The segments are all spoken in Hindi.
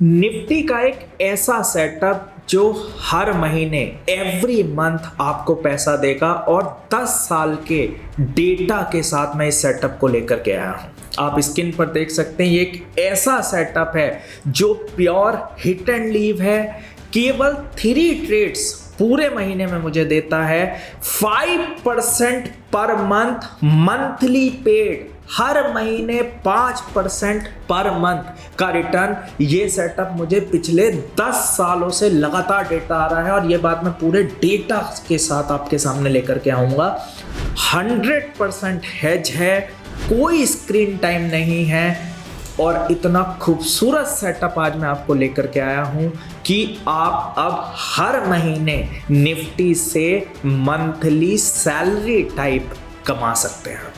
निफ्टी का एक ऐसा सेटअप जो हर महीने एवरी मंथ आपको पैसा देगा और 10 साल के डेटा के साथ मैं इस सेटअप को लेकर के आया हूं। आप स्क्रीन पर देख सकते हैं ये एक ऐसा सेटअप है जो प्योर हिट एंड लीव है। केवल 3 ट्रेड्स पूरे महीने में मुझे देता है 5% पर मंथ मंथली पेड। हर महीने 5% पर मंथ का रिटर्न। ये सेटअप मुझे पिछले 10 सालों से लगातार डेटा आ रहा है और ये बात मैं पूरे डेटा के साथ आपके सामने लेकर के आऊँगा। 100% हेज है, कोई स्क्रीन टाइम नहीं है और इतना खूबसूरत सेटअप आज मैं आपको लेकर के आया हूं कि आप अब हर महीने निफ्टी से मंथली सैलरी टाइप कमा सकते हैं।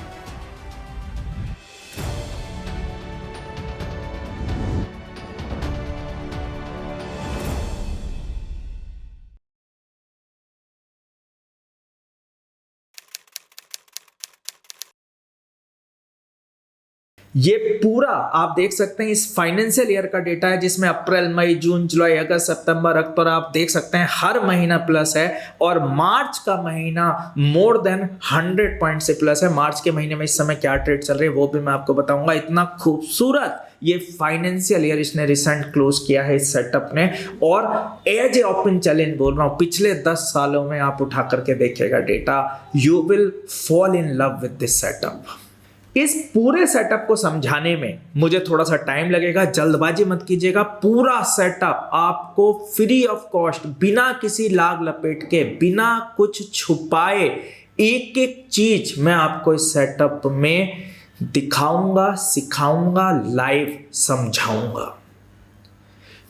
ये पूरा आप देख सकते हैं इस फाइनेंशियल ईयर का डेटा है जिसमें अप्रैल, मई, जून, जुलाई, अगस्त, सितंबर, अक्टूबर आप देख सकते हैं हर महीना प्लस है और मार्च का महीना मोर देन 100 पॉइंट से प्लस है। मार्च के महीने में इस समय क्या ट्रेड चल रही है वो भी मैं आपको बताऊंगा। इतना खूबसूरत ये फाइनेंशियल ईयर इसने रिसेंट क्लोज किया है इस सेटअप ने और एज ए ओपन चैलेंज बोल रहा हूँ, पिछले 10 सालों में आप उठा करके देखिएगा data, you will fall in love with this setup. इस पूरे सेटअप को समझाने में मुझे थोड़ा सा टाइम लगेगा, जल्दबाजी मत कीजिएगा। पूरा सेटअप आपको फ्री ऑफ कॉस्ट, बिना किसी लाग लपेट के, बिना कुछ छुपाए, एक एक चीज मैं आपको इस सेटअप में दिखाऊंगा, सिखाऊंगा, लाइव समझाऊंगा।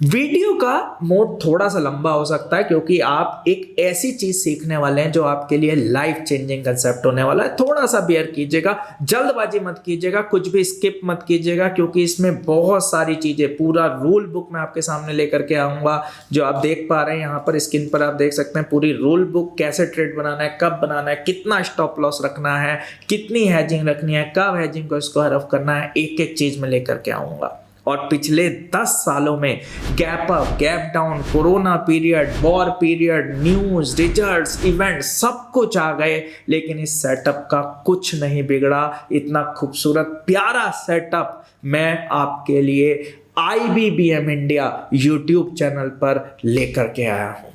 वीडियो का मोड थोड़ा सा लंबा हो सकता है क्योंकि आप एक ऐसी चीज सीखने वाले हैं जो आपके लिए लाइफ चेंजिंग कंसेप्ट होने वाला है। थोड़ा सा बेयर कीजिएगा, जल्दबाजी मत कीजिएगा, कुछ भी स्किप मत कीजिएगा क्योंकि इसमें बहुत सारी चीजें, पूरा रूल बुक मैं आपके सामने लेकर के आऊंगा जो आप देख पा रहे हैं यहाँ पर स्क्रीन पर। आप देख सकते हैं पूरी रूल बुक, कैसे ट्रेड बनाना है, कब बनाना है, कितना स्टॉप लॉस रखना है, कितनी हैजिंग रखनी है, कब हैजिंग को स्क्वायर ऑफ करना है, एक एक चीज में लेकर के आऊंगा। और पिछले 10 सालों में gap up, gap down, corona period, war period, news, results, event, सब कुछ आ गए लेकिन इस सेटअप का कुछ नहीं बिगड़ा। इतना खूबसूरत प्यारा सेटअप मैं आपके लिए IBBM इंडिया यूट्यूब चैनल पर लेकर के आया हूं।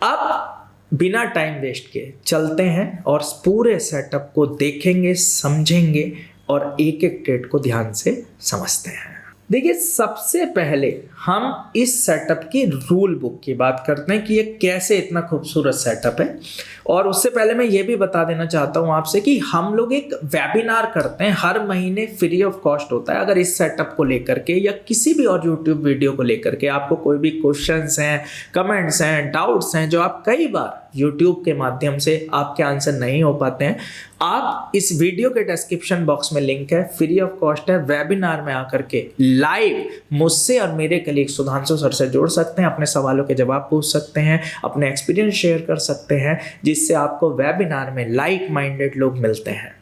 अब बिना टाइम वेस्ट किए चलते हैं और पूरे सेटअप को देखेंगे, समझेंगे और एक एक ट्रेड को ध्यान से समझते हैं। देखिए, सबसे पहले हम इस सेटअप की रूल बुक की बात करते हैं कि ये कैसे इतना खूबसूरत सेटअप है। और उससे पहले मैं ये भी बता देना चाहता हूँ आपसे कि हम लोग एक वेबिनार करते हैं, हर महीने फ्री ऑफ कॉस्ट होता है। अगर इस सेटअप को लेकर के या किसी भी और यूट्यूब वीडियो को लेकर के आपको कोई भी क्वेश्चंस हैं, कमेंट्स हैं, डाउट्स हैं जो आप कई बार यूट्यूब के माध्यम से आपके आंसर नहीं हो पाते हैं, आप इस वीडियो के डिस्क्रिप्शन बॉक्स में लिंक है, फ्री ऑफ कॉस्ट है। वेबिनार में आकर के लाइव मुझसे और मेरे कलीग सुधांशु सर से जुड़ सकते हैं, अपने सवालों के जवाब पूछ सकते हैं, अपने एक्सपीरियंस शेयर कर सकते हैं, जिससे आपको वेबिनार में लाइक माइंडेड लोग मिलते हैं।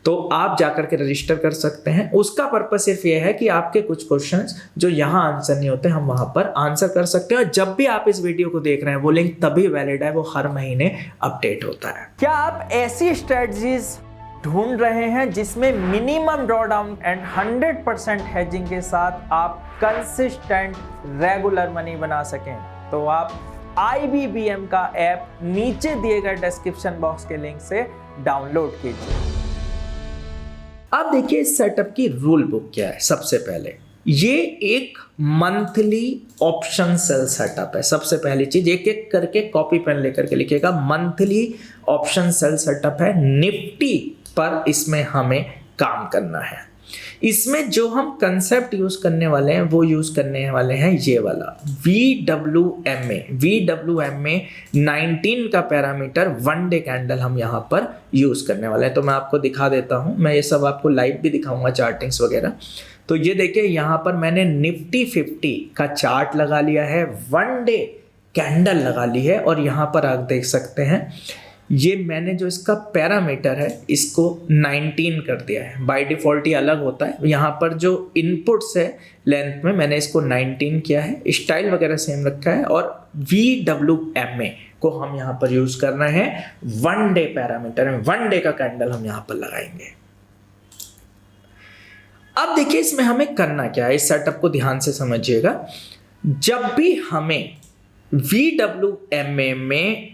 तो आप जाकर के रजिस्टर कर सकते हैं। उसका पर्पस सिर्फ ये है कि आपके कुछ क्वेश्चंस जो यहाँ आंसर नहीं होते हम वहां पर आंसर कर सकते हैं। और जब भी आप इस वीडियो को देख रहे हैं वो लिंक तभी वैलिड है, वो हर महीने अपडेट होता है। क्या आप ऐसी स्ट्रेटजीज ढूंढ रहे हैं जिसमें मिनिमम ड्रॉडाउन एंड 100% हेजिंग के साथ आप कंसिस्टेंट रेगुलर मनी बना सकें? तो आप IBBM का ऐप नीचे दिए गए डिस्क्रिप्शन बॉक्स के लिंक से डाउनलोड कीजिए। अब देखिए इस सेटअप की रूल बुक क्या है। सबसे पहले ये एक मंथली ऑप्शन सेल सेटअप है। सबसे पहली चीज, एक एक करके कॉपी पेन लेकर के लिखिएगा, मंथली ऑप्शन सेल सेटअप है। निफ्टी पर इसमें हमें काम करना है। इसमें जो हम कंसेप्ट यूज करने वाले हैं वो यूज करने वाले हैं ये वाला VWMA। VWMA 19 का पैरामीटर 1 डे कैंडल हम यहाँ पर यूज करने वाले हैं। तो मैं आपको दिखा देता हूँ, मैं ये सब आपको लाइव भी दिखाऊंगा, चार्टिंग्स वगैरह। तो ये देखिए यहाँ पर मैंने निफ्टी 50 का चार्ट लगा लिया है, 1 डे कैंडल लगा ली है और यहाँ पर आप देख सकते हैं ये मैंने जो इसका पैरामीटर है इसको 19 कर दिया है। बाय डिफ़ॉल्ट ये अलग होता है, यहाँ पर जो इनपुट्स है लेंथ में मैंने इसको 19 किया है, स्टाइल वगैरह सेम रखा है, और VWMA को हम यहाँ पर यूज़ करना है 1 डे पैरामीटर में। 1 डे का कैंडल हम यहाँ पर लगाएंगे। अब देखिए इसमें हमें करना क्या है, इस सेटअप को ध्यान से समझिएगा। जब भी हमें VWMA में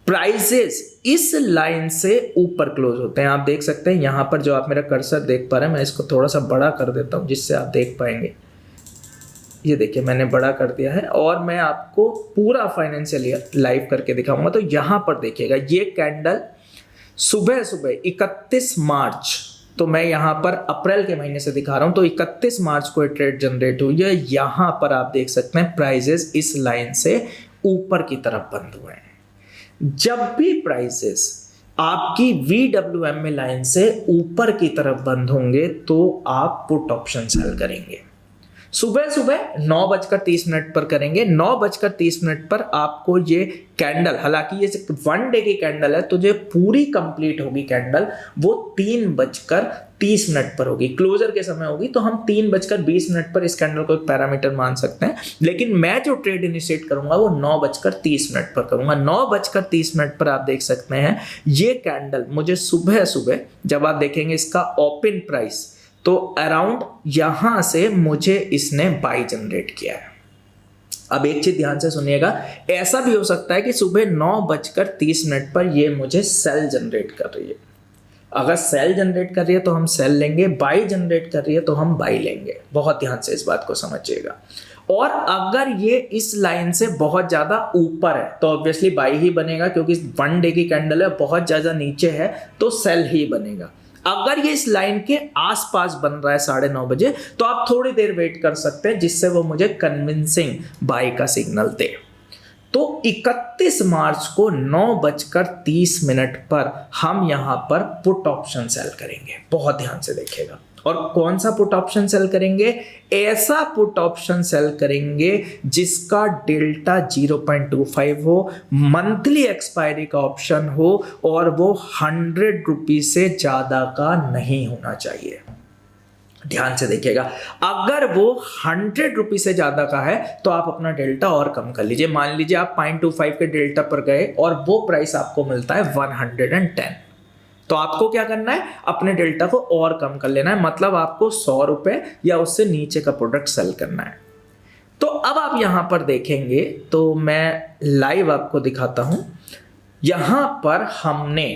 प्राइसेस इस लाइन से ऊपर क्लोज होते हैं, आप देख सकते हैं यहाँ पर जो आप मेरा कर्सर देख पा रहे हैं, मैं इसको थोड़ा सा बड़ा कर देता हूँ जिससे आप देख पाएंगे। ये देखिए मैंने बड़ा कर दिया है और मैं आपको पूरा फाइनेंशियल लाइव करके दिखाऊंगा। तो यहाँ पर देखिएगा ये कैंडल सुबह सुबह 31 मार्च, तो मैं यहाँ पर अप्रैल के महीने से दिखा रहा हूँ, तो 31 मार्च को ट्रेड जनरेट हुई है। यहाँ पर आप देख सकते हैं प्राइजेस इस लाइन से ऊपर की तरफ बंद हुए हैं। जब भी प्राइसेस आपकी VWMA लाइन से ऊपर की तरफ बंद होंगे तो आप पुट ऑप्शन सेल करेंगे। सुबह सुबह 9:30 पर करेंगे। 9:30 पर आपको ये कैंडल, हालांकि ये 1 डे की कैंडल है तो जो पूरी कंप्लीट होगी कैंडल वो 3:30 पर होगी, क्लोजर के समय होगी। तो हम 3:20 पर इस कैंडल को एक पैरामीटर मान सकते हैं, लेकिन मैं जो ट्रेड इनिशिएट करूंगा वो 9:30 पर करूंगा। 9:30 पर आप देख सकते हैं ये कैंडल मुझे सुबह सुबह, जब आप देखेंगे इसका ओपन प्राइस, तो अराउंड यहां से मुझे इसने बाई जनरेट किया है। अब एक चीज ध्यान से सुनिएगा, ऐसा भी हो सकता है कि सुबह 9:30 पर ये मुझे सेल जनरेट कर रही है। अगर सेल जनरेट कर रही है तो हम सेल लेंगे, बाई जनरेट कर रही है तो हम बाई लेंगे। बहुत ध्यान से इस बात को समझिएगा। और अगर ये इस लाइन से बहुत ज्यादा ऊपर है तो ऑब्वियसली बाई ही बनेगा, क्योंकि 1 डे की कैंडल है। बहुत ज्यादा नीचे है तो सेल ही बनेगा। अगर ये इस लाइन के आसपास बन रहा है 9:30 बजे, तो आप थोड़ी देर वेट कर सकते हैं जिससे वो मुझे कन्विंसिंग बाई का सिग्नल दे। तो 31 मार्च को 9:30 पर हम यहां पर पुट ऑप्शन सेल करेंगे। बहुत ध्यान से देखिएगा। और कौन सा पुट ऑप्शन सेल करेंगे? ऐसा पुट ऑप्शन सेल करेंगे जिसका डेल्टा 0.25 हो, मंथली एक्सपायरी का ऑप्शन हो, और वो 100 रुपीज से ज्यादा का नहीं होना चाहिए। ध्यान से देखिएगा, अगर वो 100 रुपीज से ज्यादा का है तो आप अपना डेल्टा और कम कर लीजिए। मान लीजिए आप 0.25 के डेल्टा पर गए और वो प्राइस आपको मिलता है 110, तो आपको क्या करना है? अपने डेल्टा को और कम कर लेना है। मतलब आपको 100 रुपए या उससे नीचे का प्रोडक्ट सेल करना है। तो अब आप यहां पर देखेंगे तो मैं लाइव आपको दिखाता हूं। यहां पर हमने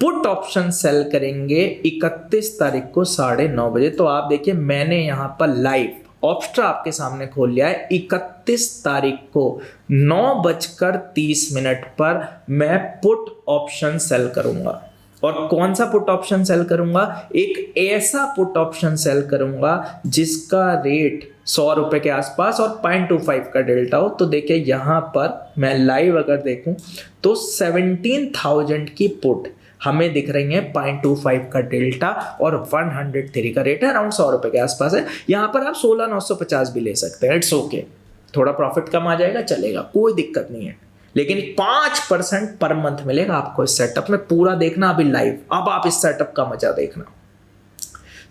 पुट ऑप्शन सेल करेंगे 31 तारीख को 9:30 बजे। तो आप देखिए मैंने यहां पर लाइव ऑप्स्ट्रा आपके सामने खोल लिया है। 31 तारीख को 9:30 पर मैं पुट ऑप्शन सेल करूंगा। और कौन सा पुट ऑप्शन सेल करूंगा? एक ऐसा पुट ऑप्शन सेल करूंगा जिसका रेट 100 रुपए के आसपास और 0.25 का डेल्टा हो। तो देखिए यहां पर मैं लाइव अगर देखूं तो 17,000 की पुट हमें दिख रही है, 0.25 का डेल्टा और 103 का रेट है, अराउंड 100 रुपए के आसपास है। यहां पर आप 16,950 भी ले सकते हैं, इट्स ओके। थोड़ा प्रॉफिट कम आ जाएगा, चलेगा, कोई दिक्कत नहीं है। लेकिन 5% पर मंथ मिलेगा आपको इस सेटअप में। पूरा देखना अभी लाइव। अब आप इस सेटअप का मजा देखना।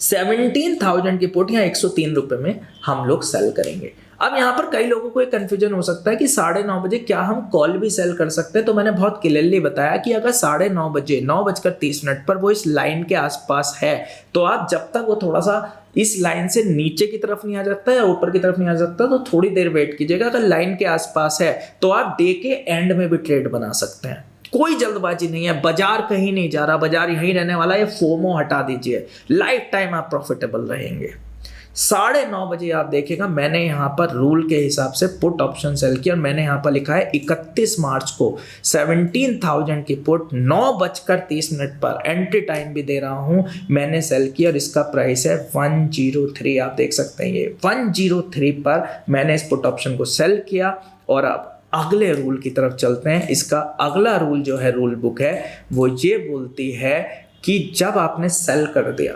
17,000 की पुट यहाँ 103 रुपए में हम लोग सेल करेंगे। अब यहाँ पर कई लोगों को एक कंफ्यूजन हो सकता है कि 9:30 बजे क्या हम कॉल भी सेल कर सकते हैं? तो मैंने बहुत क्लियरली बताया कि अगर 9:30 बजे 9:30 पर वो इस लाइन के आसपास है तो आप जब तक वो थोड़ा सा इस लाइन से नीचे की तरफ नहीं आ जाता है या ऊपर की तरफ नहीं आ जाता तो थोड़ी देर वेट कीजिएगा। अगर लाइन के आसपास है तो आप डे के एंड में भी ट्रेड बना सकते हैं। कोई जल्दबाजी नहीं है, बाजार कहीं नहीं जा रहा, बाजार यहीं रहने वाला है। फोमो हटा दीजिए, लाइफ टाइम आप प्रॉफिटेबल रहेंगे। 9:30 बजे आप देखिएगा मैंने यहाँ पर रूल के हिसाब से पुट ऑप्शन सेल किया और मैंने यहाँ पर लिखा है 31 मार्च को 17,000 की पुट 9:30 पर एंट्री टाइम भी दे रहा हूँ, मैंने सेल किया और इसका प्राइस है 103। आप देख सकते हैं ये 103 पर मैंने इस पुट ऑप्शन को सेल किया। और अब अगले रूल की तरफ चलते हैं। इसका अगला रूल जो है रूल बुक है वो ये बोलती है कि जब आपने सेल कर दिया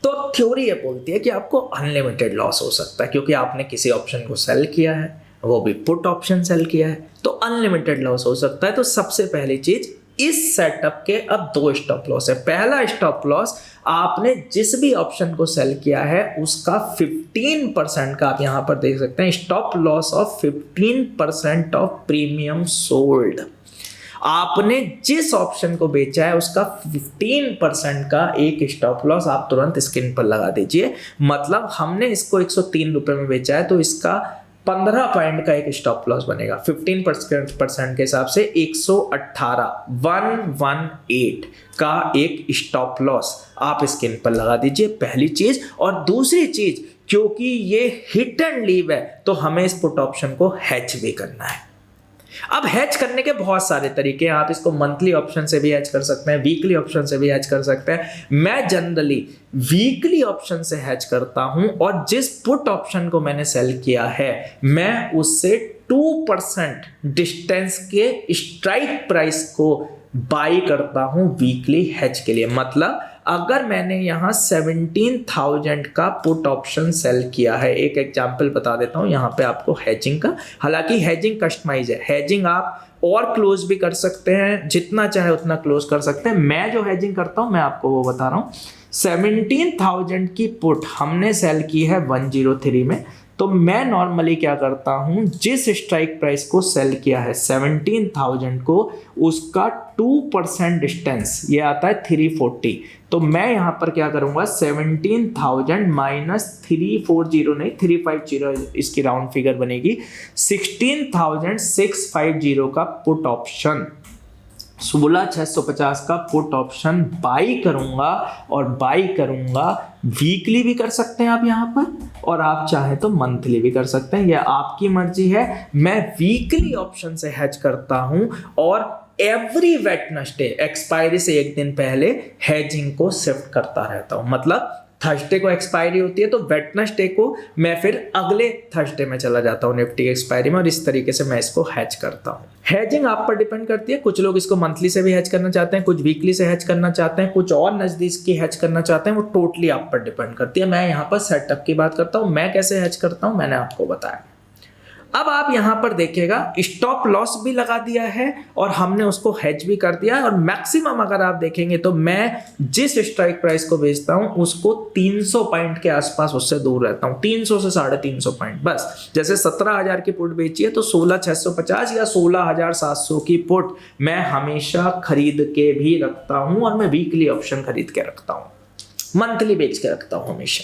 तो थ्योरी ये बोलती है कि आपको अनलिमिटेड लॉस हो सकता है, क्योंकि आपने किसी ऑप्शन को सेल किया है, वो भी पुट ऑप्शन सेल किया है, तो अनलिमिटेड लॉस हो सकता है। तो सबसे पहली चीज, इस सेटअप के अब 2 स्टॉप लॉस है। पहला स्टॉप लॉस, आपने जिस भी ऑप्शन को सेल किया है उसका 15% का, आप यहां पर देख सकते हैं, stop loss of 15% of premium sold. आपने जिस ऑप्शन को बेचा है उसका 15% का एक स्टॉप लॉस आप तुरंत स्क्रीन पर लगा दीजिए। मतलब हमने इसको 103 रुपए में बेचा है तो इसका 15 पॉइंट का एक स्टॉप लॉस बनेगा। 15% के हिसाब से 118 का एक स्टॉप लॉस आप स्क्रीन पर लगा दीजिए, पहली चीज। और दूसरी चीज, क्योंकि ये हिट एंड लीव है तो हमें इस पुट ऑप्शन को हैच भी करना है। अब हैच करने के बहुत सारे तरीके हैं। आप इसको मंथली ऑप्शन से भी हैच कर सकते हैं, वीकली ऑप्शन से भी हैच कर सकते हैं। मैं जनरली वीकली ऑप्शन से हैच करता हूं और जिस पुट ऑप्शन को मैंने सेल किया है मैं उससे 2% डिस्टेंस के स्ट्राइक प्राइस को बाई करता हूं वीकली हैच के लिए। मतलब अगर मैंने यहाँ 17,000 का पुट ऑप्शन सेल किया है, एक एग्जांपल बता देता हूँ यहाँ पे आपको हैजिंग का। हालांकि हैजिंग कस्टमाइज है, हैजिंग आप और क्लोज भी कर सकते हैं, जितना चाहे उतना क्लोज कर सकते हैं। मैं जो हैजिंग करता हूँ मैं आपको वो बता रहा हूँ। 17,000 की पुट हमने सेल की है 103 में, तो मैं नॉर्मली क्या करता हूं, जिस स्ट्राइक प्राइस को सेल किया है 17,000 को, उसका 2% डिस्टेंस ये आता है 340। तो मैं यहां पर क्या करूंगा, 17,000 माइनस 340 नहीं 350 इसकी राउंड फिगर बनेगी, 16,650 का पुट ऑप्शन, 16,650 का पुट ऑप्शन बाई करूंगा। और बाई करूंगा वीकली भी कर सकते हैं आप यहाँ पर, और आप चाहे तो मंथली भी कर सकते हैं, यह आपकी मर्जी है। मैं वीकली ऑप्शन से हैच करता हूं और एवरी वेडनेसडे एक्सपायरी से एक दिन पहले हैजिंग को शिफ्ट करता रहता हूं। मतलब थर्सडे को एक्सपायरी होती है तो वेडनेसडे को मैं फिर अगले थर्सडे में चला जाता हूँ निफ्टी एक्सपायरी में, और इस तरीके से मैं इसको हैच करता हूँ। हैजिंग आप पर डिपेंड करती है, कुछ लोग इसको मंथली से भी हैच करना चाहते हैं, कुछ वीकली से हैच करना चाहते हैं, कुछ और नजदीक की हैच करना चाहते हैं, वो टोटली आप पर डिपेंड करती है। मैं यहाँ पर सेटअप की बात करता हूँ, मैं कैसे हैच करता हूँ मैंने आपको बताया। अब आप यहां पर देखिएगा स्टॉप लॉस भी लगा दिया है और हमने उसको हेज भी कर दिया है। और मैक्सिमम अगर आप देखेंगे तो मैं जिस स्ट्राइक प्राइस को बेचता हूं उसको 300 पॉइंट के आसपास उससे दूर रहता हूं, 300 से 350 पॉइंट बस। जैसे 17,000 की पुट बेची है तो 16,650 या 16,700 की पुट मैं हमेशा खरीद के भी रखता हूं, और मैं वीकली ऑप्शन खरीद के रखता हूं, मंथली बेच के रखता हूं हमेशा।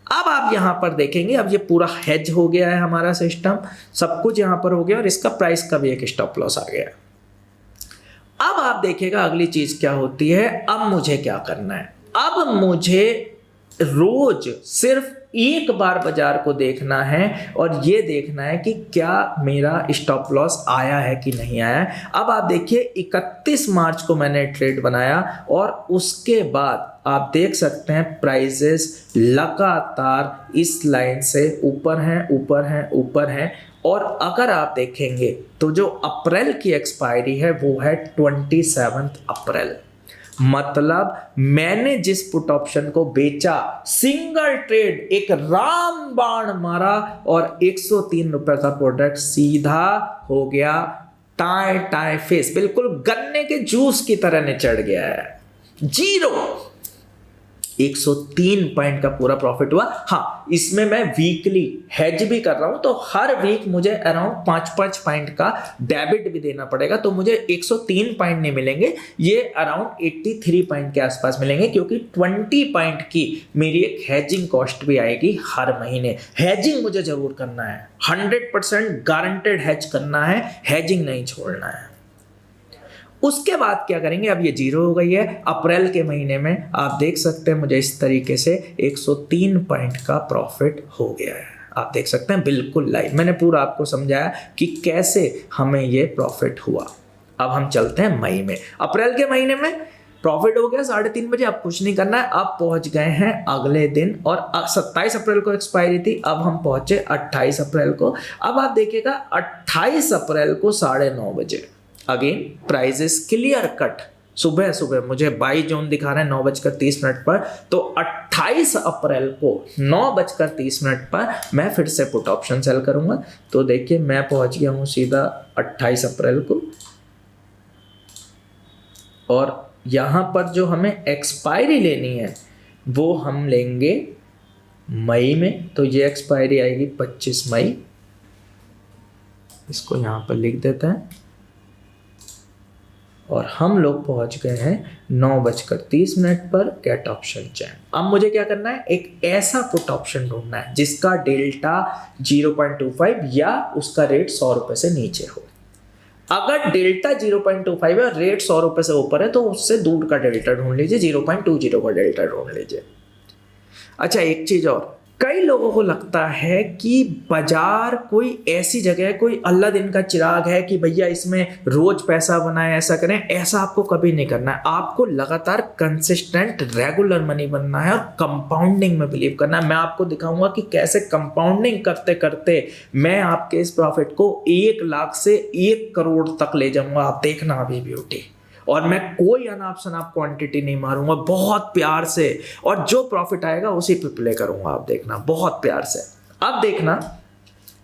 अब आप यहां पर देखेंगे, अब ये पूरा हेज हो गया है हमारा सिस्टम, सब कुछ यहां पर हो गया और इसका प्राइस का भी एक स्टॉप लॉस आ गया। अब आप देखिएगा अगली चीज क्या होती है। अब मुझे क्या करना है, अब मुझे रोज सिर्फ एक बार बाजार को देखना है और ये देखना है कि क्या मेरा स्टॉप लॉस आया है कि नहीं आया है। अब आप देखिए 31 मार्च को मैंने ट्रेड बनाया और उसके बाद आप देख सकते हैं प्राइजेस लगातार इस लाइन से ऊपर हैं ऊपर हैं ऊपर हैं। और अगर आप देखेंगे तो जो अप्रैल की एक्सपायरी है वो है 27 अप्रैल। मतलब मैंने जिस पुट ऑप्शन को बेचा, सिंगल ट्रेड एक रामबाण मारा और 103 रुपए का प्रोडक्ट सीधा हो गया टाई टाई फेस, बिल्कुल गन्ने के जूस की तरह निचड़ गया है, जीरो। 103 पॉइंट का पूरा प्रॉफिट हुआ। हाँ, इसमें मैं वीकली हेज भी कर रहा हूं तो हर वीक मुझे अराउंड 5-5 पॉइंट का डेबिट भी देना पड़ेगा, तो मुझे 103 पॉइंट नहीं मिलेंगे, ये अराउंड 83 पॉइंट के आसपास मिलेंगे, क्योंकि 20 पॉइंट की मेरी एक हेजिंग कॉस्ट भी आएगी हर महीने। हेजिंग मुझे जरूर करना है, 100% गारंटेड हेज करना है, हेजिंग नहीं छोड़ना है। उसके बाद क्या करेंगे, अब ये जीरो हो गई है। अप्रैल के महीने में आप देख सकते हैं मुझे इस तरीके से 103 पॉइंट का प्रॉफिट हो गया है, आप देख सकते हैं बिल्कुल लाइव। मैंने पूरा आपको समझाया कि कैसे हमें ये प्रॉफिट हुआ। अब हम चलते हैं मई में। अप्रैल के महीने में प्रॉफिट हो गया 3:30 बजे, अब कुछ नहीं करना है। अब पहुंच गए हैं अगले दिन, और 27 अप्रैल को एक्सपायरी थी, अब हम पहुंचे 28 अप्रैल को। अब आप देखिएगा 28 अप्रैल को 9:30 बजे अगेन प्राइजेस क्लियर कट सुबह सुबह मुझे बाई जोन दिखा रहे हैं 9:30 पर, तो 28 अप्रैल को 9:30 पर मैं फिर से पुट ऑप्शन सेल करूंगा। तो देखिए मैं पहुंच गया हूं सीधा 28 अप्रैल को, और यहां पर जो हमें एक्सपायरी लेनी है वो हम लेंगे मई में। तो ये एक्सपायरी आएगी 25 मई, इसको यहां पर लिख देते हैं, और हम लोग पहुंच गए हैं 9:30 पर गेट ऑप्शन चेन। अब मुझे क्या करना है, एक ऐसा पुट ऑप्शन ढूंढना है जिसका डेल्टा 0.25 या उसका रेट 100 रुपए से नीचे हो। अगर डेल्टा 0.25 है और रेट 100 रुपए से ऊपर है तो उससे दूर का डेल्टा ढूंढ लीजिए, 0.20 का डेल्टा ढूंढ लीजिए। अच्छा, एक चीज और, कई लोगों को लगता है कि बाजार कोई ऐसी जगह है, कोई अल्लाह दिन का चिराग है कि भैया इसमें रोज पैसा बनाए, ऐसा करें। ऐसा आपको कभी नहीं करना है। आपको लगातार कंसिस्टेंट रेगुलर मनी बनना है और कंपाउंडिंग में बिलीव करना है। मैं आपको दिखाऊंगा कि कैसे कंपाउंडिंग करते करते मैं आपके इस प्रॉफिट को 1 लाख से 1 करोड़ तक ले जाऊंगा। आप देखना अभी ब्यूटी, और मैं कोई अनाप शनाप क्वांटिटी नहीं मारूंगा, बहुत प्यार से, और जो प्रॉफिट आएगा उसी पे प्ले करूंगा। आप देखना बहुत प्यार से। अब देखना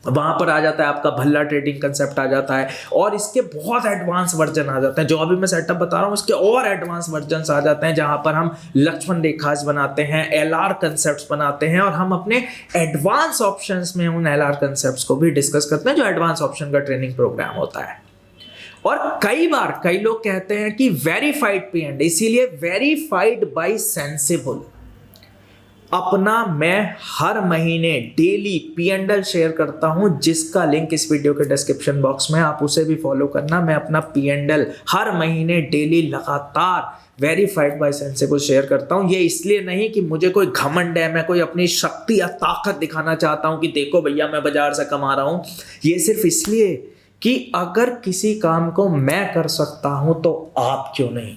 वहां पर आ जाता है आपका भल्ला ट्रेडिंग कंसेप्ट आ जाता है, और इसके बहुत एडवांस वर्जन आ जाते हैं। जो अभी मैं सेटअप बता रहा हूँ इसके और एडवांस वर्जन आ जाते हैं, जहां पर हम लक्ष्मण रेखास बनाते हैं, एलआर कंसेप्ट बनाते हैं, और हम अपने एडवांस ऑप्शंस में उन एलआर कंसेप्ट को भी डिस्कस करते हैं, जो एडवांस ऑप्शन का ट्रेनिंग प्रोग्राम होता है। और कई बार कई लोग कहते हैं कि वेरीफाइड पी एंड, इसीलिए वेरीफाइड बाय सेंसिबल अपना मैं हर महीने daily P and L share करता हूं, जिसका लिंक इस वीडियो के डिस्क्रिप्शन बॉक्स में, आप उसे भी फॉलो करना। मैं अपना पी एंड एल हर महीने डेली लगातार वेरीफाइड बाय सेंसिबल शेयर करता हूं। ये इसलिए नहीं कि मुझे कोई घमंड है, मैं कोई अपनी शक्ति या ताकत दिखाना चाहता हूं कि देखो भैया मैं बाजार से कमा रहा हूं। ये सिर्फ इसलिए कि अगर किसी काम को मैं कर सकता हूं तो आप क्यों नहीं।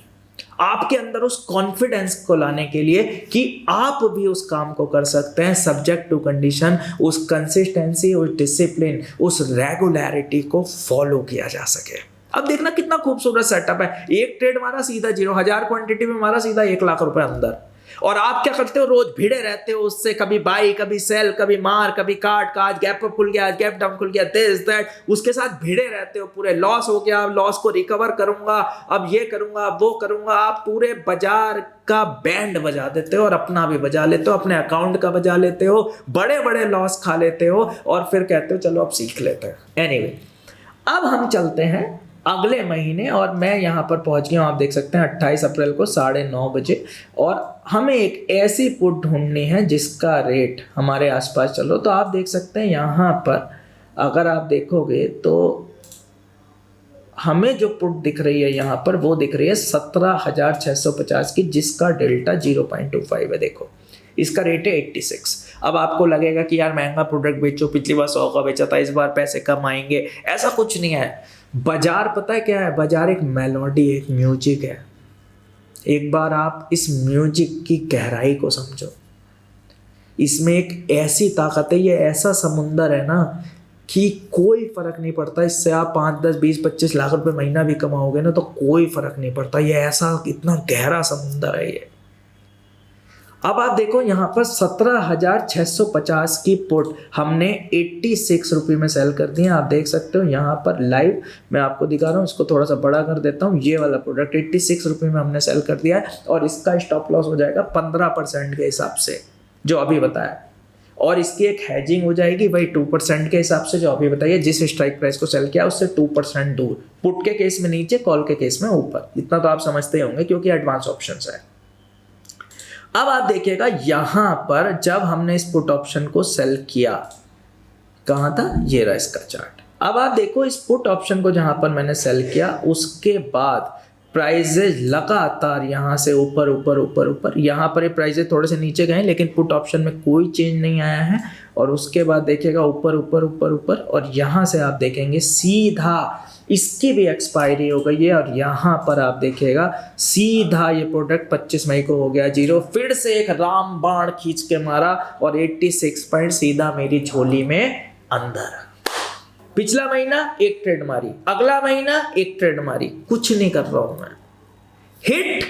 आपके अंदर उस कॉन्फिडेंस को लाने के लिए कि आप भी उस काम को कर सकते हैं, सब्जेक्ट टू कंडीशन उस कंसिस्टेंसी, उस डिसिप्लिन, उस रेगुलरिटी को फॉलो किया जा सके। अब देखना कितना खूबसूरत सेटअप है। एक ट्रेड मारा सीधा 0, 1000 क्वांटिटी में मारा सीधा 1 लाख रुपए अंदर। और आप क्या करते हो, रोज भिड़े रहते हो उससे, कभी बाई, कभी सेल, कभी मार, कभी काट का, आज गैप अप खुल गया, आज गैप डाउन खुल गया, दिस दैट, उसके साथ भिड़े रहते हो। पूरे लॉस हो गया, लॉस को रिकवर करूंगा, अब ये करूंगा, अब वो करूंगा। आप पूरे बाजार का बैंड बजा देते हो और अपना भी बजा लेते हो, अपने अकाउंट का बजा लेते हो, बड़े बड़े लॉस खा लेते हो, और फिर कहते हो चलो अब सीख लेते हैं। एनीवे, अब हम चलते हैं अगले महीने, और मैं यहाँ पर पहुँच गया हूँ, आप देख सकते हैं 28 अप्रैल को 9:30 बजे। और हमें एक ऐसी पुट ढूंढनी है जिसका रेट हमारे आसपास, चलो तो आप देख सकते हैं यहाँ पर अगर आप देखोगे तो हमें जो पुट दिख रही है यहाँ पर वो दिख रही है 17,650 की, जिसका डेल्टा 0.25 है। देखो इसका रेट है 86। अब आपको लगेगा कि यार महंगा प्रोडक्ट बेचो, पिछली बार 100 का बेचा था, इस बार पैसे कम आएंगे। ऐसा कुछ नहीं है। बाजार पता है क्या है, बाजार एक मेलोडी, एक म्यूजिक है। एक बार आप इस म्यूजिक की गहराई को समझो। इसमें एक ऐसी ताकत है, ये ऐसा समुंदर है ना कि कोई फर्क नहीं पड़ता। इससे आप 5, 10, 20, 25 लाख रुपए महीना भी कमाओगे ना तो कोई फर्क नहीं पड़ता। ये ऐसा इतना गहरा समुंदर है ये। अब आप देखो यहाँ पर 17,650 की पुट हमने 86 रुपये में सेल कर दी है। आप देख सकते हो यहाँ पर लाइव मैं आपको दिखा रहा हूँ, इसको थोड़ा सा बड़ा कर देता हूँ। ये वाला प्रोडक्ट 86 रुपये में हमने सेल कर दिया है, और इसका स्टॉप लॉस हो जाएगा 15% के हिसाब से जो अभी बताया, और इसकी एक हैजिंग हो जाएगी वही 2% के हिसाब से जो अभी बताइए। जिस स्ट्राइक प्राइस को सेल किया उससे 2% दूर, पुट के केस में नीचे, कॉल के केस में ऊपर। इतना तो आप समझते होंगे क्योंकि एडवांस ऑप्शंस है। अब आप देखिएगा यहां पर जब हमने इस पुट ऑप्शन को सेल किया, कहां था, ये रहा इसका चार्ट। अब आप देखो इस पुट ऑप्शन को जहां पर मैंने सेल किया उसके बाद प्राइजेज लगातार यहां से ऊपर ऊपर ऊपर ऊपर, यहां पर ये प्राइजेज थोड़े से नीचे गए लेकिन पुट ऑप्शन में कोई चेंज नहीं आया है। और उसके बाद देखिएगा ऊपर ऊपर ऊपर ऊपर, और यहां से आप देखेंगे सीधा इसकी भी एक्सपायरी हो गई है, और यहाँ पर आप देखिएगा सीधा ये प्रोडक्ट 25 मई को हो गया 0। फिर से एक राम बाण खींच के मारा और 86 पॉइंट सीधा मेरी झोली में अंदर। पिछला महीना एक ट्रेड मारी, अगला महीना एक ट्रेड मारी, कुछ नहीं कर रहा हूं मैं। Hit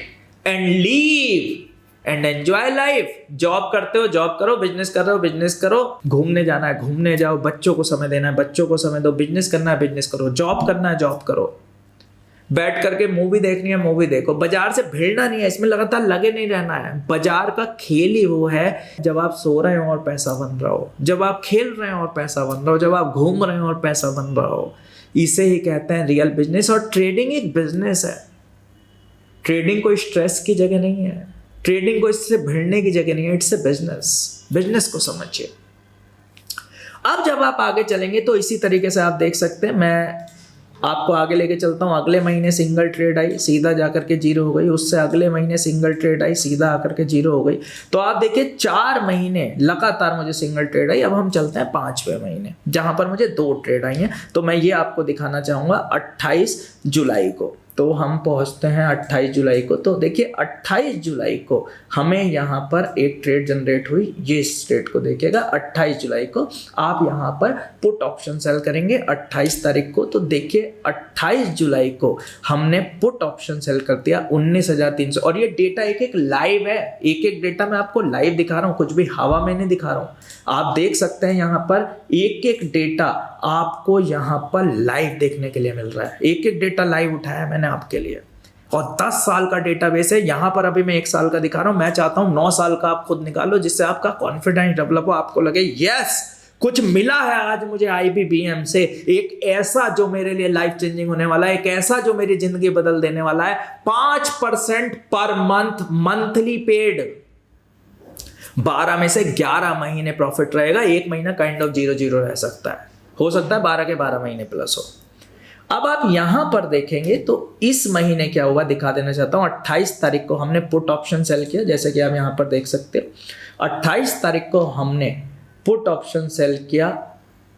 and leave and enjoy life. Job करते हो जॉब करो, बिजनेस कर रहे हो बिजनेस करो, घूमने जाना है घूमने जाओ, बच्चों को समय देना है बच्चों को समय दो, बिजनेस करना है बिजनेस करो, जॉब करना है जॉब करो, बैठ करके मूवी देखनी है मूवी देखो। बाजार से भिड़ना नहीं है, इसमें लगातार लगे नहीं रहना है। बाजार का खेल ही वो है जब आप सो रहे हो और पैसा बन रहा हो, जब आप खेल रहे हो और पैसा बन रहा हो, जब आप घूम रहे हो और पैसा बन रहा हो। इसे ही कहते हैं रियल बिजनेस। और ट्रेडिंग एक बिजनेस है। ट्रेडिंग कोई स्ट्रेस की जगह नहीं है, ट्रेडिंग को इससे भिड़ने की जगह नहीं है, इट्स ए बिजनेस। बिजनेस को समझिए। अब जब आप आगे चलेंगे तो इसी तरीके से आप देख सकते हैं, मैं आपको आगे लेके चलता हूँ। अगले महीने सिंगल ट्रेड आई, सीधा जाकर के जीरो हो गई। उससे अगले महीने सिंगल ट्रेड आई, सीधा आकर के जीरो हो गई। तो आप देखिए 4 महीने लगातार मुझे सिंगल ट्रेड आई। अब हम चलते हैं 5वें महीने जहां पर मुझे 2 ट्रेड आई हैं। तो मैं ये आपको दिखाना चाहूंगा 28 जुलाई को। तो हम पहुंचते हैं 28 जुलाई को। तो देखिए 28 जुलाई को हमें यहाँ पर एक ट्रेड जनरेट हुई। ये इस ट्रेड को देखिएगा 28 जुलाई को आप यहाँ पर पुट ऑप्शन सेल करेंगे 28 तारीख को। तो देखिए 28 जुलाई को हमने पुट ऑप्शन सेल कर दिया 19,300। और ये डेटा एक एक लाइव है, एक एक डेटा मैं आपको लाइव दिखा रहा हूँ, कुछ भी हवा में नहीं दिखा रहा हूँ। आप देख सकते हैं यहाँ पर एक एक डेटा आपको यहाँ पर लाइव देखने के लिए मिल रहा है। एक एक डेटा लाइव उठाया है मैंने आपके लिए। और 10 साल का डेटाबेस है। यहाँ पर अभी मैं 1 साल का दिखा रहा हूँ। मैं चाहता हूँ 9 साल का आप खुद निकालो, जिससे आपका कॉन्फिडेंस डेवलप हो, आपको लगे यस कुछ मिला है आज मुझे IBBM से, एक ऐसा जो मेरे लिए लाइफ चेंजिंग होने वाला है, एक ऐसा जो मेरी जिंदगी बदल देने वाला है। 5% पर मंथ, मंथली पेड। 12 में से 11 महीने प्रॉफिट रहेगा, 1 महीना काइंड ऑफ 0-0 रह सकता है, हो सकता है 12 के 12 महीने प्लस हो। अब आप यहां पर देखेंगे तो इस महीने क्या हुआ दिखा देना चाहता हूं। 28 तारीख को हमने पुट ऑप्शन सेल किया, जैसे कि आप यहां पर देख सकते हो। 28 तारीख को हमने पुट ऑप्शन सेल किया,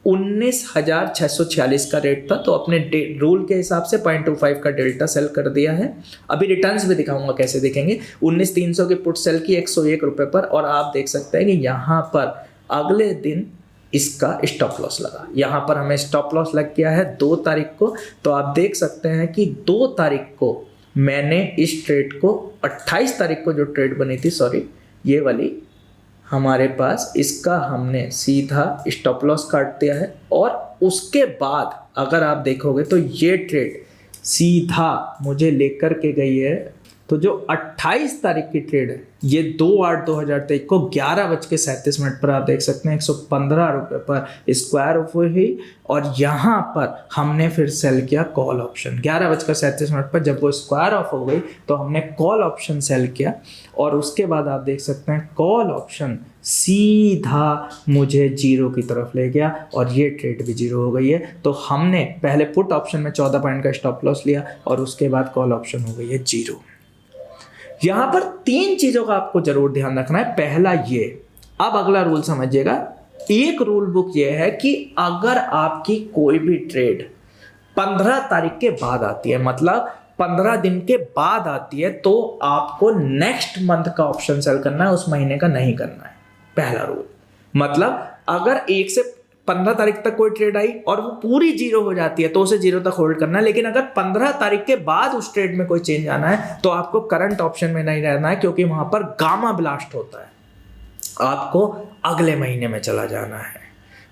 19,646 का रेट था। तो अपने रूल के हिसाब से 0.25 का डेल्टा सेल कर दिया है। अभी रिटर्न्स भी दिखाऊंगा कैसे दिखेंगे। 19,300 की पुट सेल की 101 रुपये पर। और आप देख सकते हैं कि यहाँ पर अगले दिन इसका स्टॉप लॉस लगा। यहाँ पर हमें स्टॉप लॉस लग गया है 2 तारीख को। तो आप देख सकते हैं कि 2 तारीख को मैंने इस ट्रेड को, 28 तारीख को जो ट्रेड बनी थी, सॉरी ये वाली, हमारे पास इसका हमने सीधा स्टॉप लॉस काट दिया है। और उसके बाद अगर आप देखोगे तो ये ट्रेड सीधा मुझे लेकर के गई है। तो जो 28 तारीख की ट्रेड है ये 2/8/2023 को 11:37 पर आप देख सकते हैं 115 रुपये पर स्क्वायर ऑफ हुई। और यहाँ पर हमने फिर सेल किया कॉल ऑप्शन 11:37 पर। जब वो स्क्वायर ऑफ हो गई तो हमने कॉल ऑप्शन सेल किया। और उसके बाद आप देख सकते हैं कॉल ऑप्शन सीधा मुझे 0 की तरफ ले गया और ये ट्रेड भी 0 हो गई है। तो हमने पहले पुट ऑप्शन में 14 पॉइंट का स्टॉप लॉस लिया और उसके बाद कॉल ऑप्शन हो गई है 0। यहां पर 3 चीजों का आपको जरूर ध्यान रखना है। पहला ये, अब अगला रूल समझिएगा। एक रूल बुक ये है कि अगर आपकी कोई भी ट्रेड 15 तारीख के बाद आती है, मतलब 15 दिन के बाद आती है, तो आपको नेक्स्ट मंथ का ऑप्शन सेल करना है, उस महीने का नहीं करना है। पहला रूल मतलब अगर 1 से 15 तारीख तक कोई ट्रेड आई और वो पूरी 0 हो जाती है तो उसे 0 तक होल्ड करना है। लेकिन अगर 15 तारीख के बाद उस ट्रेड में कोई चेंज आना है तो आपको करंट ऑप्शन में नहीं रहना है, क्योंकि वहां पर गामा ब्लास्ट होता है, आपको अगले महीने में चला जाना है।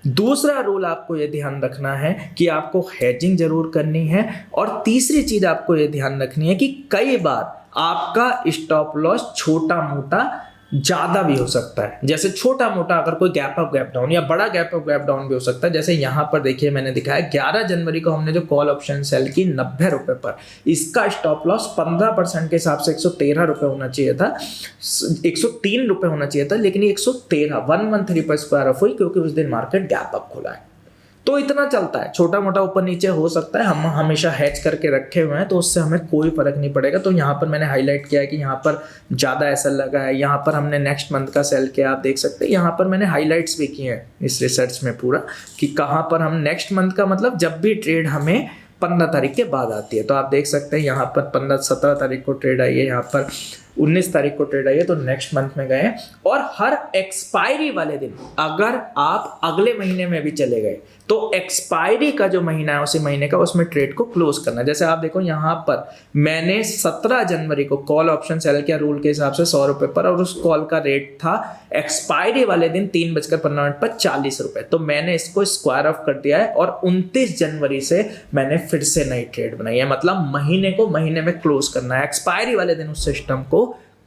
दूसरा रूल आपको यह ध्यान रखना है कि आपको हेजिंग जरूर करनी है। और तीसरी चीज आपको यह ध्यान रखनी है कि कई बार आपका स्टॉप लॉस छोटा मोटा ज्यादा भी हो सकता है। जैसे छोटा मोटा अगर कोई गैप अप गैप डाउन या बड़ा गैप अप गैप डाउन भी हो सकता है। जैसे यहाँ पर देखिए मैंने दिखाया 11 जनवरी को हमने जो कॉल ऑप्शन सेल की 90 रुपए पर, इसका स्टॉप लॉस 15% के हिसाब से 113 रुपए होना चाहिए था, 103 रुपए होना चाहिए था, लेकिन 113 113 पर स्क्वायर ऑफ हुई क्योंकि उस दिन मार्केट गैप अप खुला है। तो इतना चलता है, छोटा मोटा ऊपर नीचे हो सकता है। हम हमेशा हैच करके रखे हुए हैं तो उससे हमें कोई फर्क नहीं पड़ेगा। तो यहाँ पर मैंने हाईलाइट किया है कि यहाँ पर ज़्यादा ऐसा लगा है, यहाँ पर हमने नेक्स्ट मंथ का सेल किया, आप देख सकते हैं। यहाँ पर मैंने हाईलाइट्स भी किए हैं इस रिसर्च में पूरा कि कहाँ पर हम नेक्स्ट मंथ का, मतलब जब भी ट्रेड हमें 15 तारीख के बाद आती है। तो आप देख सकते हैं यहाँ पर 17 तारीख को ट्रेड आई है, यहाँ पर 19 तारीख को ट्रेड आई है तो नेक्स्ट मंथ में गए हैं। और हर एक्सपायरी वाले दिन अगर आप अगले महीने में भी चले गए तो एक्सपायरी का जो महीना है उसी महीने का, उसमें ट्रेड को क्लोज करना है। जैसे आप देखो यहाँ पर मैंने 17 जनवरी को कॉल ऑप्शन सेल किया रूल के हिसाब से 100 रुपए पर, और उस कॉल का रेट था एक्सपायरी वाले दिन 3:15 पर 40 रुपए। तो मैंने इसको स्क्वायर ऑफ कर दिया है और 29 जनवरी से मैंने फिर से नई ट्रेड बनाई है। मतलब महीने को महीने में क्लोज करना है, एक्सपायरी वाले दिन उस सिस्टम को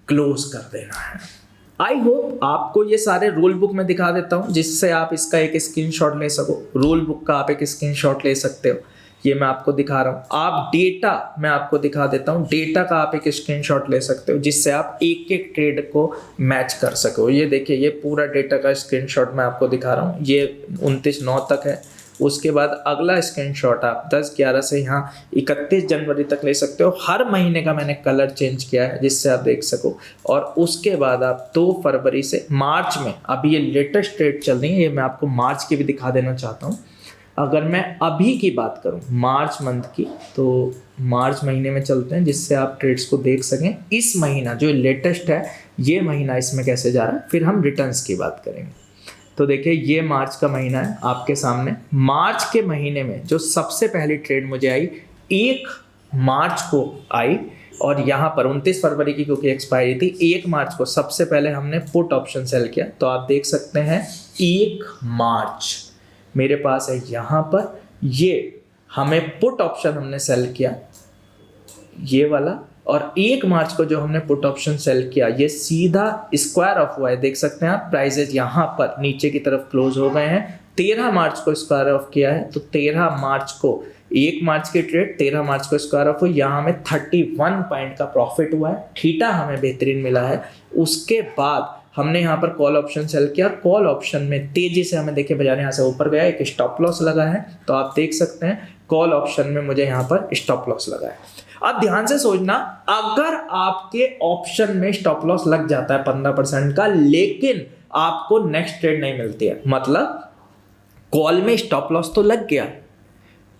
क्लोज कर देना है। आई होप आपको ये सारे रूल बुक में दिखा देता हूँ जिससे आप इसका एक स्क्रीनशॉट ले सको। रूल बुक का आप एक स्क्रीनशॉट ले सकते हो, ये मैं आपको दिखा रहा हूँ। आप डेटा मैं आपको दिखा देता हूँ, डेटा का आप एक स्क्रीनशॉट ले सकते हो जिससे आप एक एक ट्रेड को मैच कर सको। ये देखिए, ये पूरा डेटा का स्क्रीनशॉट मैं आपको दिखा रहा हूँ। ये 29/9 तक है। उसके बाद अगला स्क्रीनशॉट आप 10/11 से यहाँ 31 जनवरी तक ले सकते हो। हर महीने का मैंने कलर चेंज किया है जिससे आप देख सको। और उसके बाद आप 2 फरवरी से मार्च में, अभी ये लेटेस्ट ट्रेड चल रही है, ये मैं आपको मार्च की भी दिखा देना चाहता हूँ। अगर मैं अभी की बात करूँ मार्च मंथ की, तो मार्च महीने में चलते हैं जिससे आप ट्रेड्स को देख सकें। इस महीना जो लेटेस्ट है, ये महीना इसमें कैसे जा रहा है, फिर हम रिटर्न्स की बात करेंगे। तो देखिए, ये मार्च का महीना है आपके सामने। मार्च के महीने में जो सबसे पहली ट्रेड मुझे आई 1 मार्च को आई, और यहाँ पर 29 फरवरी की क्योंकि एक्सपायरी थी, 1 मार्च को सबसे पहले हमने पुट ऑप्शन सेल किया। तो आप देख सकते हैं 1 मार्च मेरे पास है यहाँ पर, ये हमें पुट ऑप्शन हमने सेल किया ये वाला, और 1 मार्च को जो हमने पुट ऑप्शन सेल किया ये सीधा स्क्वायर ऑफ हुआ है। देख सकते हैं आप, प्राइसेस यहाँ पर नीचे की तरफ क्लोज हो गए हैं। 13 मार्च को स्क्वायर ऑफ किया है, तो 13 मार्च को 1 मार्च की ट्रेड 13 मार्च को स्क्वायर ऑफ हुई, यहाँ हमें 31 पॉइंट का प्रॉफिट हुआ है। थीटा हमें बेहतरीन मिला है। उसके बाद हमने यहाँ पर कॉल ऑप्शन सेल किया। कॉल ऑप्शन में तेजी से हमें देखिए बाजार यहाँ से ऊपर गया, एक स्टॉप लॉस लगा है। तो आप देख सकते हैं कॉल ऑप्शन में मुझे यहाँ पर स्टॉप लॉस लगा है। अब ध्यान से सोचना, अगर आपके ऑप्शन में स्टॉप लॉस लग जाता है 15% का, लेकिन आपको नेक्स्ट ट्रेड नहीं मिलती है, मतलब कॉल में स्टॉप लॉस तो लग गया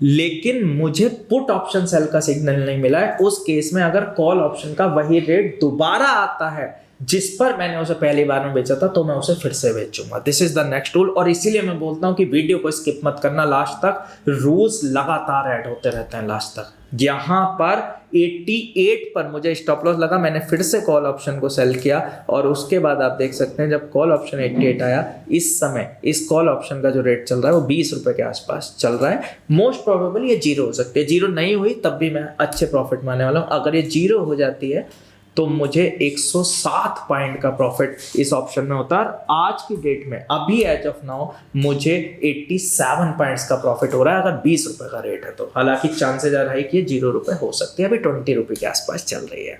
लेकिन मुझे पुट ऑप्शन सेल का सिग्नल नहीं मिला है, उस केस में अगर कॉल ऑप्शन का वही रेट दोबारा आता है जिस पर मैंने उसे पहली बार में बेचा था, तो मैं उसे फिर से बेचूंगा। This is the next rule. और इसीलिए मैं बोलता हूं कि वीडियो को स्किप मत करना लास्ट तक, रूल्स लगातार ऐड होते रहते हैं लास्ट तक। यहाँ पर 88 पर मुझे स्टॉप लॉस लगा, मैंने फिर से कॉल ऑप्शन को सेल किया, और उसके बाद आप देख सकते हैं जब कॉल ऑप्शन 88 आया, इस समय इस कॉल ऑप्शन का जो रेट चल रहा है वो 20 रुपए के आसपास चल रहा है। मोस्ट प्रोबेबल ये 0 हो सकती है। 0 नहीं हुई तब भी मैं अच्छे प्रॉफिट मानने वाला हूँ। अगर ये 0 हो जाती है तो मुझे 107 पॉइंट का प्रॉफिट इस ऑप्शन में होता है। आज की डेट में अभी एज ऑफ नाउ मुझे 87 पॉइंट्स का प्रॉफिट हो रहा है अगर 20 रुपए का रेट है तो। हालांकि चांसेस आ रहा है कि 0 रुपए हो सकती है, अभी 20 रुपए के आसपास चल रही है।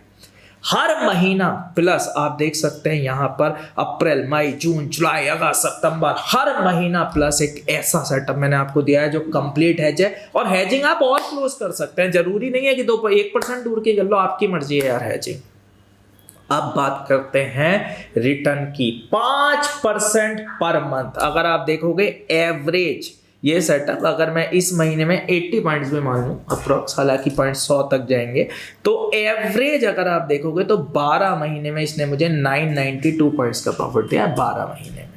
हर महीना प्लस आप देख सकते हैं यहाँ पर अप्रैल, मई, जून, जुलाई, अगस्त, सितंबर, हर महीना प्लस एक ऐसा सेटअप मैंने आपको दिया है जो कंप्लीट हेज है। और हेजिंग आप और क्लोज कर सकते हैं, जरूरी नहीं है कि 1% दूर की कर लो, आपकी मर्जी है यार हेजिंग। अब बात करते हैं रिटर्न की। 5% पर मंथ अगर आप देखोगे एवरेज ये सेटअप, अगर मैं इस महीने में 80 पॉइंट्स भी मान लूं अप्रोक्स, हालांकि पॉइंट 100 तक जाएंगे, तो एवरेज अगर आप देखोगे तो 12 महीने में इसने मुझे 992 पॉइंट्स का प्रॉफिट दिया 12 महीने में।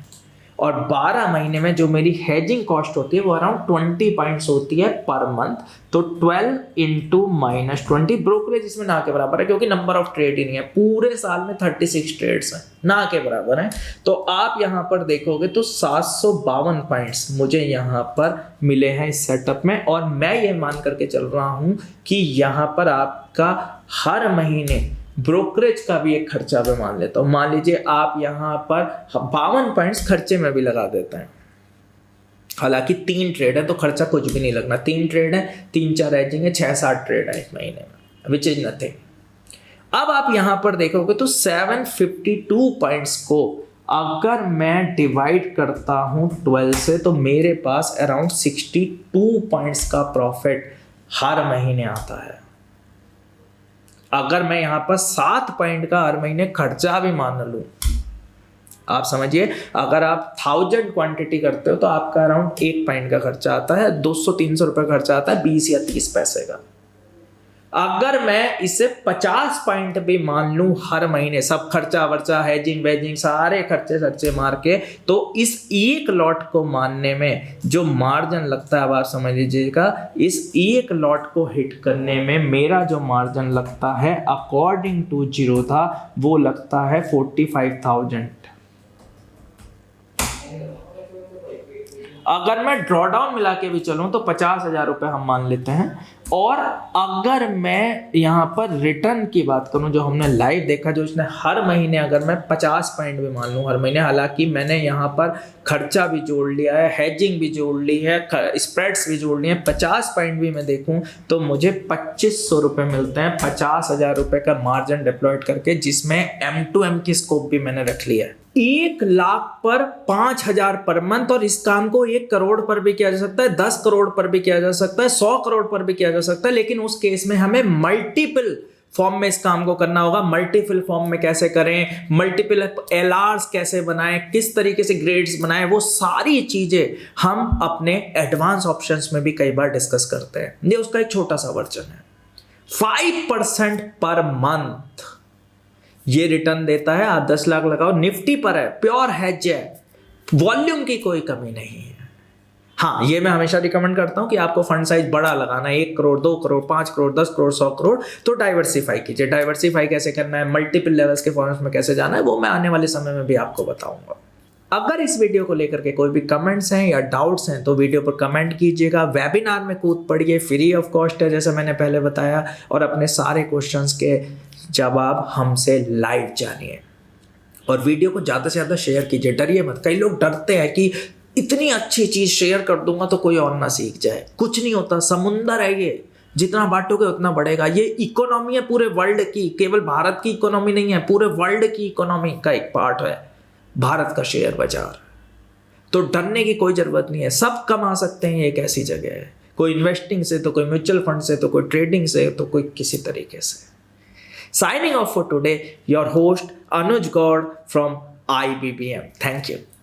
और 12 महीने में जो मेरी हेजिंग कॉस्ट होती है वो अराउंड 20 पॉइंट्स होती है पर मंथ। तो 12 इंटू -20, ब्रोकरेज इसमें ना के बराबर है क्योंकि नंबर ऑफ ट्रेड ही नहीं है, पूरे साल में 36 ट्रेड्स हैं, ना के बराबर है। तो आप यहाँ पर देखोगे तो 752 पॉइंट्स मुझे यहाँ पर मिले हैं इस सेटअप में। और मैं ये मान करके चल रहा हूँ कि यहाँ पर आपका हर महीने ब्रोकरेज का भी एक खर्चा भी मान लेता हूँ। मान लीजिए आप यहाँ पर 52 पॉइंट्स खर्चे में भी लगा देते हैं, हालांकि 3 ट्रेड है तो खर्चा कुछ भी नहीं लगना। 3 ट्रेड है, 3-4 हेजिंग है, 6-7 ट्रेड है एक महीने में, विच इज नथिंग। अब आप यहाँ पर देखोगे तो 752 पॉइंट्स को अगर मैं डिवाइड करता हूँ 12 से तो मेरे पास अराउंड 62 पॉइंट्स का प्रॉफिट हर महीने आता है। अगर मैं यहाँ पर 7 पॉइंट का हर महीने खर्चा भी मान लूँ, आप समझिए अगर आप 1000 क्वांटिटी करते हो तो आपका अराउंड 1 पॉइंट का खर्चा आता है, 200-300 रुपये खर्चा आता है 20 या 30 पैसे का। अगर मैं इसे 50 पॉइंट भी मान लूं हर महीने, सब खर्चा वर्चा हेजिंग वेजिंग सारे खर्चे मार के, तो इस एक लॉट को मानने में जो मार्जिन लगता है, अब आप समझ लीजिएगा, इस एक लॉट को हिट करने में मेरा जो मार्जिन लगता है अकॉर्डिंग टू जीरोधा वो लगता है 45,000। अगर मैं ड्रॉडाउन मिला के भी चलूं तो 50,000 रुपये हम मान लेते हैं। और अगर मैं यहाँ पर रिटर्न की बात करूं, जो हमने लाइव देखा, जो उसने हर महीने, अगर मैं 50 पॉइंट भी मान लूं हर महीने, हालांकि मैंने यहाँ पर खर्चा भी जोड़ लिया है, हेजिंग भी जोड़ ली है, स्प्रेड्स भी जोड़ लिए हैं, 50 पॉइंट भी मैं देखूं तो मुझे 2500 रुपये मिलते हैं 50,000 रुपये का मार्जिन डिप्लॉयड करके, जिसमें M2M की स्कोप भी मैंने रख लिया है। 1 लाख पर 5,000 पर मंथ, और इस काम को 1 करोड़ पर भी किया जा सकता है, 10 करोड़ पर भी किया जा सकता है, 100 करोड़ पर भी किया जा सकता है, लेकिन उस केस में हमें मल्टीपल फॉर्म में इस काम को करना होगा। मल्टीपल फॉर्म में कैसे करें, मल्टीपल LRs कैसे बनाएं, किस तरीके से ग्रेड्स बनाएं, वो सारी चीजें हम अपने एडवांस ऑप्शंस में भी कई बार डिस्कस करते हैं। ये उसका एक छोटा सा वर्जन है। 5% पर मंथ ये रिटर्न देता है। आप 10 लाख लगाओ, निफ्टी पर है, प्योर हेज है, वॉल्यूम की कोई कमी नहीं है। हाँ, ये मैं हमेशा रिकमेंड करता हूं कि आपको फंड साइज बड़ा लगाना है, 1 करोड़ 2 करोड़ 5 करोड़ 10 करोड़ 100 करोड़, तो डाइवर्सिफाई कीजिए। डाइवर्सिफाई कैसे करना है, मल्टीपल लेवल्स के फॉर्म्स में कैसे जाना है, वो मैं आने वाले समय में भी आपको बताऊंगा। अगर इस वीडियो को लेकर के कोई भी कमेंट्स हैं या डाउट्स हैं तो वीडियो पर कमेंट कीजिएगा। वेबिनार में कूद पड़िए, फ्री ऑफ कॉस्ट है जैसे मैंने पहले बताया, और अपने सारे क्वेश्चंस के जवाब हमसे लाइव जानिए। और वीडियो को ज़्यादा से ज़्यादा शेयर कीजिए, डरिए मत। कई लोग डरते हैं कि इतनी अच्छी चीज़ शेयर कर दूंगा तो कोई और ना सीख जाए। कुछ नहीं होता, समुंदर है ये, जितना बांटोगे उतना बढ़ेगा। ये इकोनॉमी है पूरे वर्ल्ड की, केवल भारत की इकोनॉमी नहीं है, पूरे वर्ल्ड की इकोनॉमी का एक पार्ट है भारत का शेयर बाजार। तो डरने की कोई ज़रूरत नहीं है, सब कमा सकते हैं। एक ऐसी जगह है, कोई इन्वेस्टिंग से तो कोई म्यूचुअल फंड से तो कोई ट्रेडिंग से तो कोई किसी तरीके से। Signing off for today, your host Anuj Gaur from IBBM. Thank you.